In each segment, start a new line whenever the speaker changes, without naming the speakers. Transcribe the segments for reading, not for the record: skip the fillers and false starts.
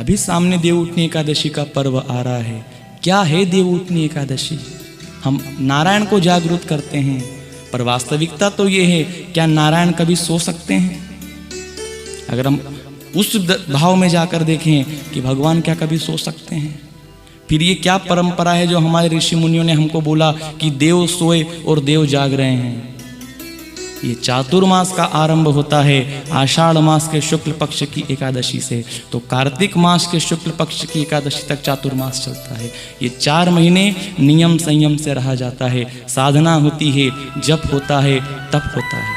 अभी सामने देवउठनी एकादशी का पर्व आ रहा है। क्या है देवउठनी एकादशी? हम नारायण को जागृत करते हैं, पर वास्तविकता तो ये है, क्या नारायण कभी सो सकते हैं? अगर हम उस भाव में जाकर देखें कि भगवान क्या कभी सो सकते हैं? फिर ये क्या परंपरा है जो हमारे ऋषि मुनियों ने हमको बोला कि देव सोए और देव जाग रहे हैं? ये चातुर्मास का आरंभ होता है आषाढ़ मास के शुक्ल पक्ष की एकादशी से, तो कार्तिक मास के शुक्ल पक्ष की एकादशी तक चातुर्मास चलता है। ये 4 महीने नियम संयम से रहा जाता है, साधना होती है, जप होता है, तप होता है,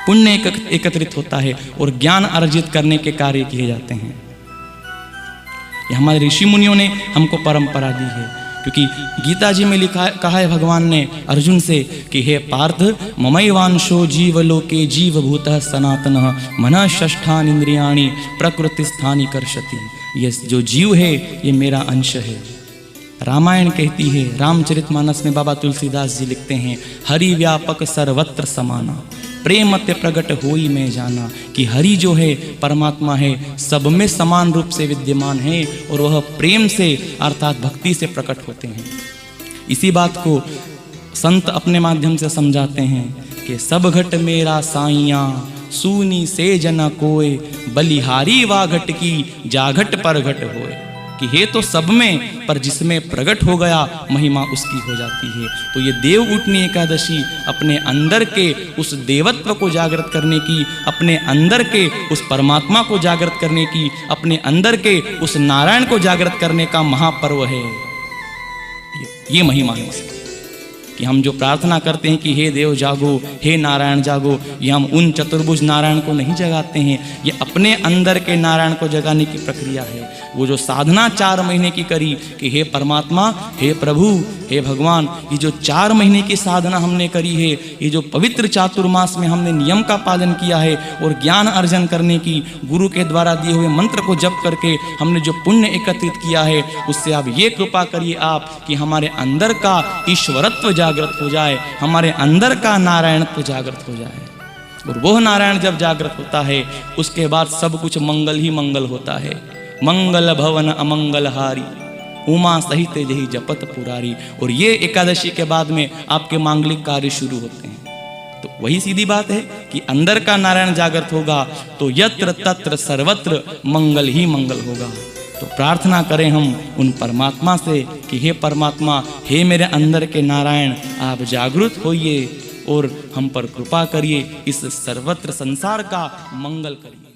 पुण्य एकत्रित होता है और ज्ञान अर्जित करने के कार्य किए जाते हैं। ये हमारे ऋषि मुनियों ने हमको परंपरा दी है, क्योंकि गीता जी में कहा है भगवान ने अर्जुन से कि हे पार्थ, ममैवांशो जीवलोके जीवभूतः सनातनः मनः षष्ठान इंद्रियाणि प्रकृति स्थानी कर्षति। ये जो जीव है ये मेरा अंश है। रामायण कहती है, रामचरितमानस में बाबा तुलसीदास जी लिखते हैं, हरि व्यापक सर्वत्र समाना, प्रेम ते प्रगट होई में जाना, कि हरि जो है परमात्मा है, सब में समान रूप से विद्यमान है और वह प्रेम से अर्थात भक्ति से प्रकट होते हैं। इसी बात को संत अपने माध्यम से समझाते हैं कि सब घट मेरा साइया सूनी से जना कोय, बलिहारी वा घट की जाघट पर घट होए। कि हे तो सब में, पर जिसमें प्रकट हो गया महिमा उसकी हो जाती है। तो ये देवउठनी एकादशी अपने अंदर के उस देवत्व को जागृत करने की, अपने अंदर के उस परमात्मा को जागृत करने की, अपने अंदर के उस नारायण को जागृत करने का महापर्व है। ये महिमा है इसकी, कि हम जो प्रार्थना करते हैं कि हे देव जागो, हे नारायण जागो, ये हम उन चतुर्भुज नारायण को नहीं जगाते हैं, ये अपने अंदर के नारायण को जगाने की प्रक्रिया है। वो जो साधना 4 महीने की करी कि हे परमात्मा, हे प्रभु, हे भगवान, ये जो 4 महीने की साधना हमने करी है, ये जो पवित्र चातुर्मास में हमने नियम का पालन किया है और ज्ञान अर्जन करने की, गुरु के द्वारा दिए हुए मंत्र को जप करके हमने जो पुण्य एकत्रित किया है, उससे आप ये कृपा करिए आप कि हमारे अंदर का ईश्वरत्व जागृत हो जाए, हमारे अंदर का नारायणत्व जागृत हो जाए। और वह नारायण जब जागृत होता है उसके बाद सब कुछ मंगल ही मंगल होता है। मंगल भवन अमंगल हारी, उमा सहित जही जपत पुरारी। और ये एकादशी के बाद में आपके मांगलिक कार्य शुरू होते हैं। तो वही सीधी बात है कि अंदर का नारायण जागृत होगा तो यत्र तत्र सर्वत्र मंगल ही मंगल होगा। तो प्रार्थना करें हम उन परमात्मा से कि हे परमात्मा, हे मेरे अंदर के नारायण, आप जागृत होइए और हम पर कृपा करिए, इस सर्वत्र संसार का मंगल करिए।